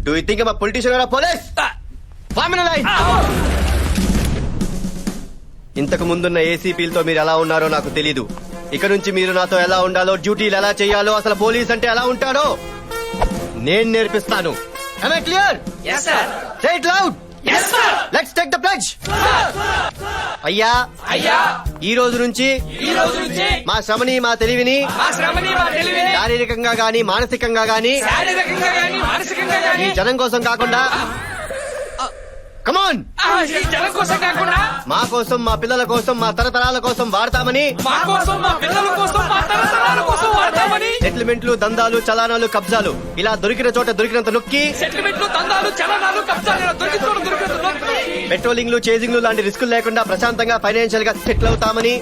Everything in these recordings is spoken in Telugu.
Do you think politician are police? ఇంతకు ముందున్న ఏసీపీలతో మీరు ఎలా ఉన్నారో నాకు తెలీదు. ఇక నుంచి మీరు నాతో ఎలా ఉండాలో, డ్యూటీలు ఎలా చేయాలో, అసలు పోలీస్ అంటే ఎలా ఉంటారో నేను నేర్పిస్తాను. Am I clear? Yes, sir. Say it loud. Yes, sir. Let's take the pledge. అయ్యా ఈ రోజు నుంచి మా శ్రమని మా తెలివిని శారీరకంగా గాని మానసికంగా గాని ఈ జనం కోసం కాకుండా కమాన్ మా కోసం, మా పిల్లల కోసం, మా తరతరాల కోసం వాడతామని సెటిల్మెంట్లు, దందాలు, చలానాలు, కబ్జాలు ఇలా దొరికిన చోట దొరికినంత నొక్కి పెట్రోలింగ్లు, చేజింగ్లు లాంటి రిస్కులు లేకుండా ప్రశాంతంగా ఫైనాన్షియల్ గా సెటిల్ అవుతామని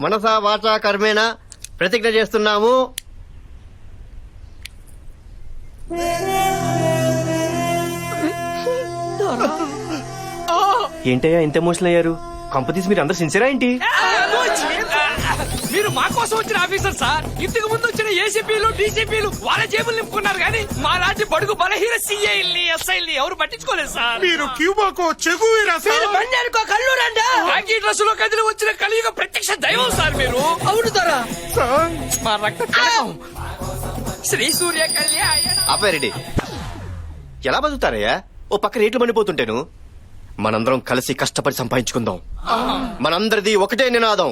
మనసా వాచా కర్మేనా ప్రతిజ్ఞ చేస్తున్నాము. ఏంటయ్యా ఇంత ఎమోషనల్ అయ్యారు? కంపెనీస్ మీరు అందరు సిన్సియరా ఏంటి? మీరు మా కోసం వచ్చిన ఆఫీసర్ సార్. ఇంతకు ముందు వచ్చిన ఏసీపీలు, డీసీపీలు వాళ్ళ జేబులు నింపుకున్నారు కానీ మా లాంటి బడుగు బలహీన సీఐల్ని, ఎస్ఐల్ని ఎవరు పట్టించుకోలేదు సార్. మీరు క్యూబాకో చెగువీరా సార్. బండికో కళ్ళు రండా కాకి డ్రెస్ లో కదిలి వచ్చిన కలియుగ ప్రత్యక్ష దైవం సార్ మీరు. అవును తరా మా రక్త శ్రీ సూర్య కళ్యాణ. ఆపారెడ్డి ఎలా బతుకుతారయ్యా? ఓ పక్క రేట్లు మండిపోతుంటేను. మనందరం కలిసి కష్టపడి సంపాదించుకుందాం. మనందరిది ఒకటే నినాదం,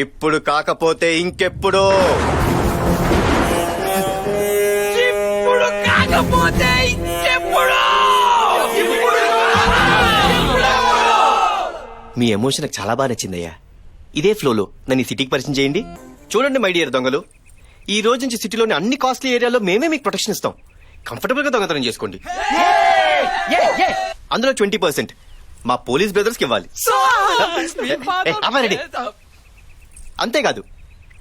ఇప్పుడు కాకపోతే ఇంకెప్పుడు. ఇప్పుడు కాకపోతే ఇంకెప్పుడు. మీ ఎమోషన్ నాకు చాలా బాగా నచ్చిందయ్యా. ఇదే ఫ్లోలో నన్ను ఈ సిటీకి పరిచయం చేయండి. చూడండి మై డియర్ దొంగలు, ఈ రోజు నుంచి సిటీలోని అన్ని కాస్ట్లీ ఏరియాలో మేమే మీకు ప్రొటెక్షన్ ఇస్తాం. కంఫర్టబుల్ గా దొంగతనం చేసుకోండి. అందులో 20% మా పోలీస్ బ్రదర్స్ కి ఇవ్వాలి. అంతేకాదు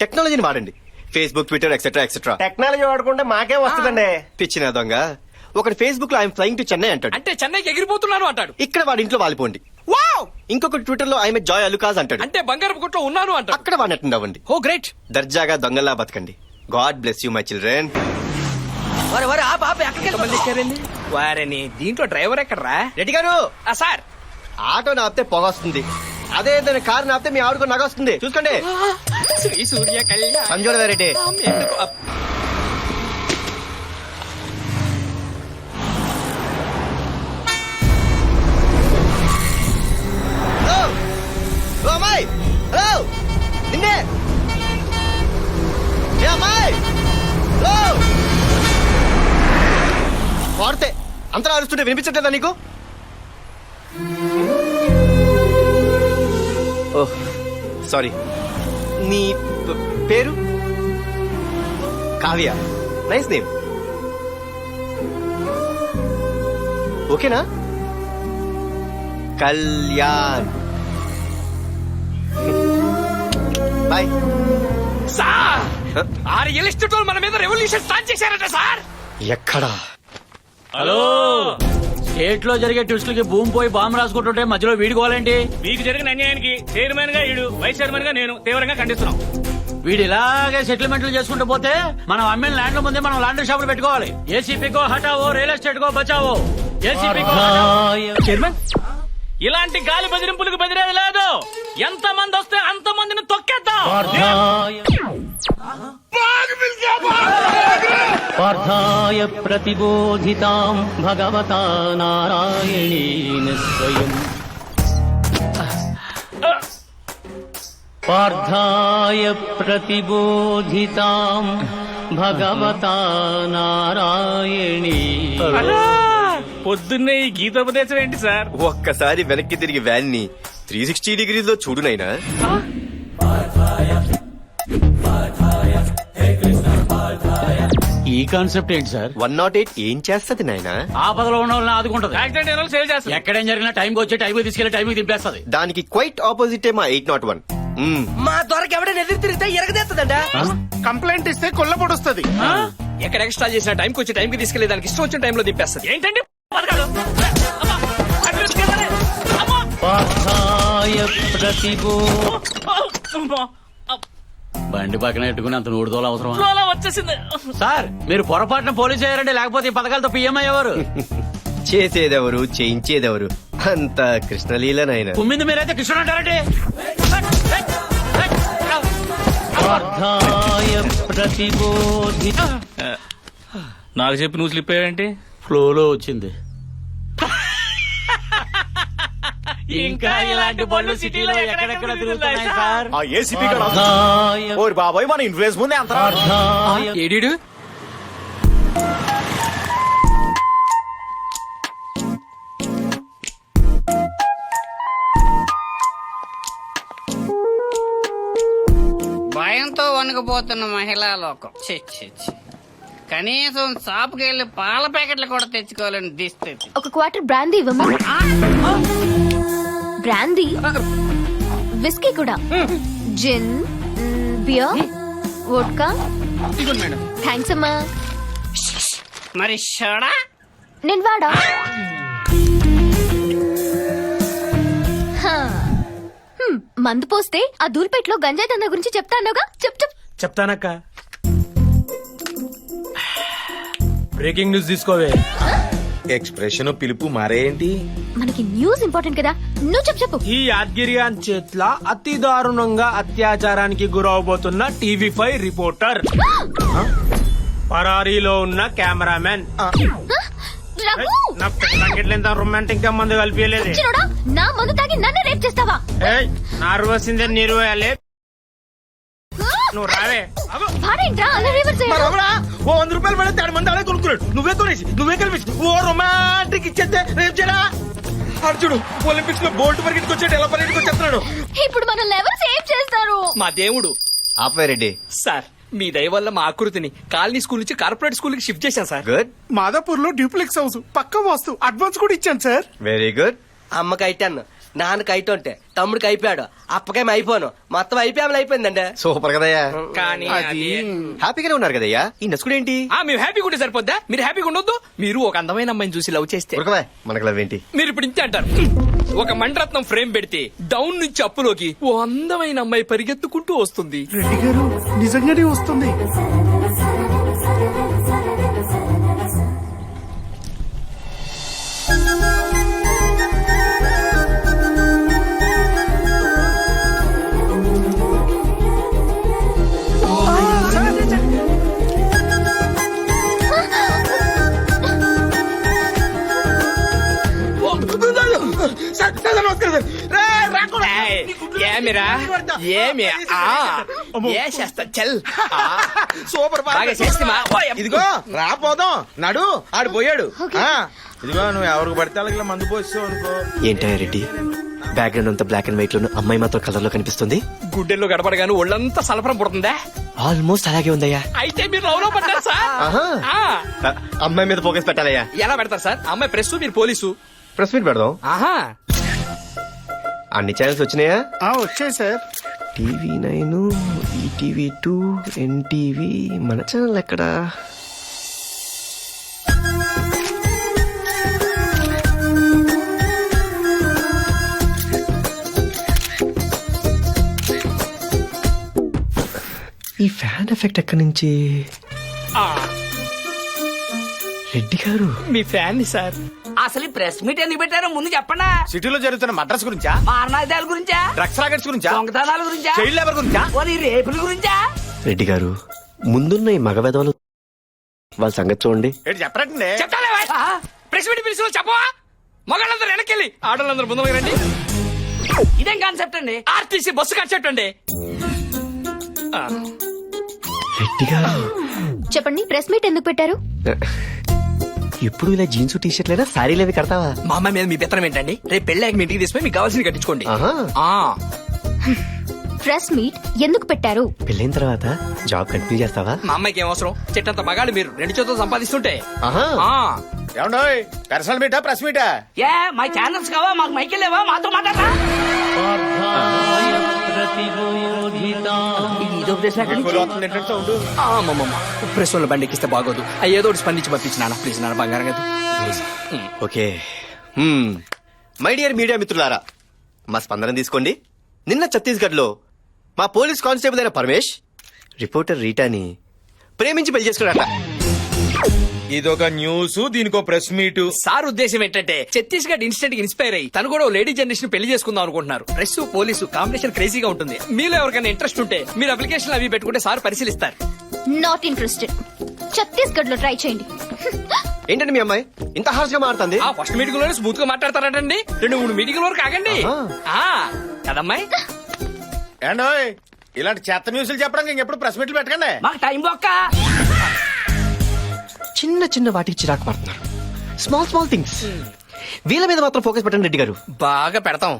టెక్నాలజీని వాడండి. Facebook, Twitter etcetera etcetera. Technology వాడుకుంటే మాకే వస్తుందండి. పిచ్చిన దొంగ ఒకటి ఫేస్బుక్ లో ఐఎమ్ ఫ్లయింగ్ టు చెన్నై అంటాడు. అంటే చెన్నైకి ఎగిరిపోతున్నాను అంటాడు. ఇక్కడ వాడి ఇంట్లో వాలిపోండి. ఇంకొకటి ట్విట్టర్ లో ఐఎమ్ జాయ్ అలుకాజ్ అంటాడు. అంటే బంగారపు గుట్లో ఉన్నాను అంటాడు. అక్కడ వాడిని అటెండ్ అవ్వండి. Oh great. దర్జాగా దొంగల్లా బతకండి. God bless you my children. వారని దీంట్లో డ్రైవర్ ఎక్కడరా? రెడ్డి గారు సార్ ఆటో నాపితే పొగ వస్తుంది. అదే ఏదైనా కారు నాపితే మీ ఆవిడకు నగ వస్తుంది. చూసుకోండి. శ్రీ సూర్య కళ్యాణ. సంజోడ రెడ్డి అమ్మాయి. హలో నిన్నే అమ్మాయి. హలో వాడితే అంతలా అరుస్తుంటే వినిపించట్లేదా నీకు? Oh sorry. నీ పేరు? కావ్య. Nice name. ఓకేనా? కళ్యాణ్. బాయ్. సార్ ఆ రియల్ ఎస్టేట్ వాళ్ళు మన మీద రెవల్యూషన్ స్టార్ట్ చేశారట సార్. ఎక్కడా? హలో, స్టేట్ లో జరిగే ట్విస్టులకి భూమి పోయి బాంబు రాసుకుంటుంటే మధ్యలో వీడుకోవాలండి. మీకు జరిగిన అన్యాయానికి చైర్మన్ గా ఈడు, వైస్ చైర్మన్ గా నేను తీవ్రంగా ఖండిస్తున్నాం. వీడు ఇలాగే సెటిల్మెంట్లు చేసుకుంటూ పోతే మనం అమ్మిన ల్యాండ్ ముందే మనం లాండ్రీ షాపులు పెట్టుకోవాలి. ఏసీపీకో హటావో, రియల్ ఎస్టేట్ కో బచావో. ఏసీపీకో చైర్మన్ ఇలాంటి గాలి బెదిరింపులకు బెదిరేది లేదు. ఎంత మంది వస్తే అంత మందిని తొక్కేద్దాం. పార్థాయ ప్రతిబోధితాం భగవతా నారాయణేన స్వయం. పార్థాయ ప్రతిబోధితాం భగవతా నారాయణేన. పొద్దున్నే ఈ గీతోపదేశం ఏంటి సార్? ఒక్కసారి వెనక్కి తిరిగి వ్యాన్ ని 360 డిగ్రీస్ లో చూడు నైనా. ఈ కాన్సెప్ట్ ఏంటి సార్? 108 ఏం చేస్తది నాయనా? ఆపదలో ఉన్న వాళ్ళని ఆదుకుంటది. యాక్సిడెంట్ అయిన వాళ్ళు సేవ్ చేస్తారు. ఎక్కడేం జరిగినా టైంకి వచ్చి టైంకి తీసుకెళ్లి టైంకి దింపేస్తుంది. దానికి క్వైట్ ఆపోజిటే మా 801. మా త్వరకి ఎవడైనా ఎదురు తిరిగితే ఎరగదేస్తుందంట. కంప్లైంట్ ఇస్తే కొల్లబొడుస్తుంది. ఎక్కడ ఎక్స్ట్రా చేసిన టైంకి వచ్చి టైంకి తీసుకెళ్లి దానికి ఇష్టం వచ్చిన టైంలో దింపేస్తుంది. ఏంటండి పథకాలు? పార్థాయ ప్రతిబో. బండి పక్కన పెట్టుకుని అంత నూడుదోలు అవసరం ఫ్లోలో వచ్చేసింది. సార్ మీరు పొరపాటున పోలీస్ అయ్యారండి, లేకపోతే ఈ పథకాలతో పిఎం అయ్యేవారు. చేసేదెవరు చేయించేదెవరు అంత కృష్ణలీలనైనా. కుమ్మింది మీరైతే కృష్ణ అంటారండి. స్వార్థాయ ప్రతిబోధి నాకు చెప్పి నువ్వు స్లిప్ అయ్యావేంటి? ఫ్లోలో వచ్చింది. ఇంకా ఇలాంటి బళ్ళు సిటీలో ఎక్కడెక్కడ తిరుగుతున్నాయి సార్. ఆ ఏసీపీ స్వార్థాయ ఓరి బాబాయ్ మన ఇన్ఫ్లుయెన్స్ ముందే అంత స్వార్థాయ ఏడీడు భయంతో వణుకుపోతున్న మహిళా లోకం ఛీ, ఛీ, ఛీ. కనీసం షాపుకి వెళ్ళి పాల ప్యాకెట్లు కూడా తెచ్చుకోవాలని దిస్థితి. ఒక క్వార్టర్ బ్రాందీ ఇవ్వమా? బ్రాందీ, విస్కీ కూడా, జిన్, బియర్, వోడ్కా. ఇదిగోండి మేడం. థ్యాంక్స్ అమ్మా. మరి షోడా నేను వాడా? హా. మందు పోస్తే ఆ దూల్పేటలో గంజాయి దందా గురించి చెప్తానుగా. చెప్ చెప్. చెప్తానక్క. బ్రేకింగ్ న్యూస్ తీసుకోవే. ఎక్స్ప్రెషన్ పిలుపు మారేంటి? మనకి న్యూస్ ఇంపార్టెంట్ కదా, నువ్వు చెప్పు చెప్పు. ఈ యాద్గిరియాన్ చేట్ల అతి దారుణంగా అత్యాచారానికి గురవబోతున్న టీవీ5 రిపోర్టర్, పరారీలో ఉన్న కెమెరామెన్. రఘు! నా పెళ్ళంగిట్లేంత రొమాంటిక్ గా మందు కలిపియలేదు. చిన్నోడా, నా మందు తాగి నన్ను రేప్ చేస్తావా? నార్వసిందే నీరు వేయాలి. నువ్వు రావే. వాడేంట్రా అలా రివర్స్ అయ్యాడు? ఓ 100 రూపాయలు పడితే 3 మంది అలాగే కొనుక్కున్నాడు. నువ్వే కొనేసి నువ్వే కలిపేసి ఓ రొమాంటిక్ ఇచ్చేస్తే రేపు చేయడా? అర్జుడు ఒలింపిక్స్ లో బోల్ట్ పరిగెట్టుకు వచ్చాడు, ఎలా పరిగెట్టుకు వచ్చేస్తున్నాడు. ఇప్పుడు మనల్ని ఎవరు సేవ్ చేస్తారు? మా దేవుడు ఆపవే రెడ్డి. సార్, మీ దయ వల్ల మా ఆకృతిని కాలనీ స్కూల్ నుంచి కార్పొరేట్ స్కూల్ కి షిఫ్ట్ చేశాను సార్. గుడ్, మాదాపూర్ లో డ్యూప్లెక్స్ హౌస్ పక్క వాస్తు అడ్వాన్స్ కూడా ఇచ్చాను సార్. Very good. అమ్మకి అయిటాను, నాన్నకి అయితుంటే తమ్ముడికి అయిపోయాడు, అప్పకేం అయిపోను, మొత్తం అయిపోయామని అయిపోయిందండి. సూపర్ కదయ్యా. కానీ అది హ్యాపీగానే ఉన్నారు కదయ్యా. ఈ నసుకుడేంటి? మేము హ్యాపీగా ఉంటే సరిపోద్దా? మీరు హ్యాపీగా ఉండొద్దు. మీరు ఒక అందమైన అమ్మాయిని చూసి లవ్ చేస్తే ఉరకవే, మనకు లవ్ ఏంటి? మీరు ఇప్పుడు ఇంతే అంటారు. ఒక మండరత్నం ఫ్రేమ్ పెడితే డౌన్ నుంచి అప్పులోకి ఓ అందమైన అమ్మాయి పరిగెత్తుకుంటూ వస్తుంది. రెడ్డి గారు నిజంగానే వస్తుంది. ఏమిరా ఏమి చేస్తా చల్ సూపర్ బాగా చేస్తామా? ఇదిగో రాపోదాం నడు ఆడు పోయాడు. ఇదిగో నువ్వు ఎవరికి పడితే అలాగే మందు పోస్తావు అనుకో. ఏంటయ్యా రెడ్డి, బ్యాక్గ్రౌండ్ అంతా బ్లాక్ అండ్ వైట్ లో అమ్మాయి మాత్రం కలర్ లో కనిపిస్తుంది. గుడ్డెల్లో గడపడగాను ఒళ్ళంతా సలపరం పుడుతుందా? ఆల్మోస్ట్ అలాగే ఉందయ్యా. అయితే మీరు లవ్ లో పడ్డారు సార్. ఆహా. ఆ. అమ్మాయి మీద ఫోకస్ పెట్టాలయ్యా. ఎలా పెడతారు సార్? అమ్మాయి ప్రెస్, మీరు పోలీసు. ప్రెస్ మీట్ పెడదాం. ఆహా, అన్ని ఛానల్స్ వచ్చినాయా? వచ్చాయి సార్. TV nine, ETV two, NTV. మన ఛానల్ ఎక్కడా? ఈ ఫ్యాన్ ఎఫెక్ట్ ఎక్కడి నుంచి? రెడ్డి గారు, మీ ఫ్యాన్ ని సార్. అసలు ఈ ప్రెస్ మీట్ ఎందుకు పెట్టారో ముందు చెప్పండి. సిటీలో జరుగుతున్న మద్రాస్ గురించా, మారణాదాల గురించా, డ్రగ్స్ రాకెట్స్ గురించా, దొంగతనాల గురించా, చైల్డ్ లేబర్ గురించా? పోనీ రేపుల గురించా? రెడ్డి గారు, ముందున్న ఈ మగ వెధవలు వాళ్ళ సంగతి చూడండి. ఏంటి చెప్పరండి? చెప్తాలే ప్రెస్ మీట్ పిలిచిన చెప్పవా? మగాళ్ళందరూ వెనకెళ్ళి ఆడవాళ్ళందరూ ముందుకు రండి. ఇదేం కాన్సెప్ట్ అండి? ఆర్టీసీ బస్సు కట్టండి. రెడ్డి గారు, చెప్పండి, ప్రెస్ మీట్ ఎందుకు పెట్టారు? ఎప్పుడు ఇలా జీన్స్ టీ షర్ట్లైనా శారీలు అవి కడతావా? మా అమ్మాయి మీద మీ పెత్తనం ఏంటండి? రేపు పెళ్ళాక మీ ఇంటికి తీసుకుని మీకు కావాల్సింది కట్టించుకోండి. ఆహా. ఆ. ప్రెస్ మీట్ ఎందుకు పెట్టారు? పెళ్ళైన తర్వాత జాబ్ కంటిన్యూ చేస్తావా? మా అమ్మాయికి ఏం అవసరం? చెట్టంత మగాళ్ళు మీరు 2 చేతులు సంపాదిస్తుంటే. ఆహా. ఆ. ఏమండోయ్ పర్సనల్ మీటా ప్రెస్ మీటా? ఏ మా ఛానల్స్ కావా? మాకు మైకి లేవా? మాతో మాట్లాడరా? స్వార్థాయ ప్రతిబోధితాం ఇది ఉపదేశం ఎక్కడి నుంచి? ప్రెస్ వాళ్ళ బండి ఎక్కిస్తే బాగోదు. ఏదో ఒకటి స్పందించి పంపించి నాన్న ప్లీజ్, నాన్న బంగారం కదా. ఓకే. మై డియర్ మీడియా మిత్రులారా, మా స్పందన తీసుకోండి. నిన్న ఛత్తీస్గఢ్ లో మా పోలీస్ కానిస్టేబుల్ అయిన పరమేష్ రిపోర్టర్ రీటాని ప్రేమించి పెళ్లి చేసుకున్నాడట. ఇదొక న్యూస్, దీనికో ప్రెస్ మీట్. సార్ ఉద్దేశం ఏంటంటే ఛత్తీస్గఢ్ ఇన్స్టెంట్ ఇన్స్పైర్ అయ్యి తను కూడా ఓ లేడీ జనరేషన్ పెళ్లి చేసుకుందాం అనుకుంటున్నారు. ప్రెస్ పోలీసు కాంబినేషన్ క్రేజీగా ఉంటుంది. మీలో ఎవరికైనా ఇంట్రెస్ట్ ఉంటే మీరు అప్లికేషన్ అవి పెట్టుకుంటే సార్ పరిశీలిస్తారు. Not interested. ఛత్తీస్గఢ్ లో ట్రై చేయండి. ఏంటండి మీ అమ్మాయి ఇంత హార్ష్గా మారుతుంది? ఆ ఫస్ట్ మీటింగ్ లోనే స్మూత్ గా మాట్లాడతారటండి. 2-3 మీటింగ్ వరకు ఆగండి. ఆ కదమ్మాయి, ఏండోయ్ ఇలాంటి చెత్త న్యూస్లు చెప్పడానికి ఇంకెప్పుడు ప్రెస్ మీట్లు పెట్టకండి. మాకు టైం బొక్క. చిన్న చిన్న వాటికి చిరాకు పడుతున్నారు. Small small things. వీళ్ళ మీద మాత్రం ఫోకస్ పెట్టండి రెడ్డి గారు. బాగా పెడతాం.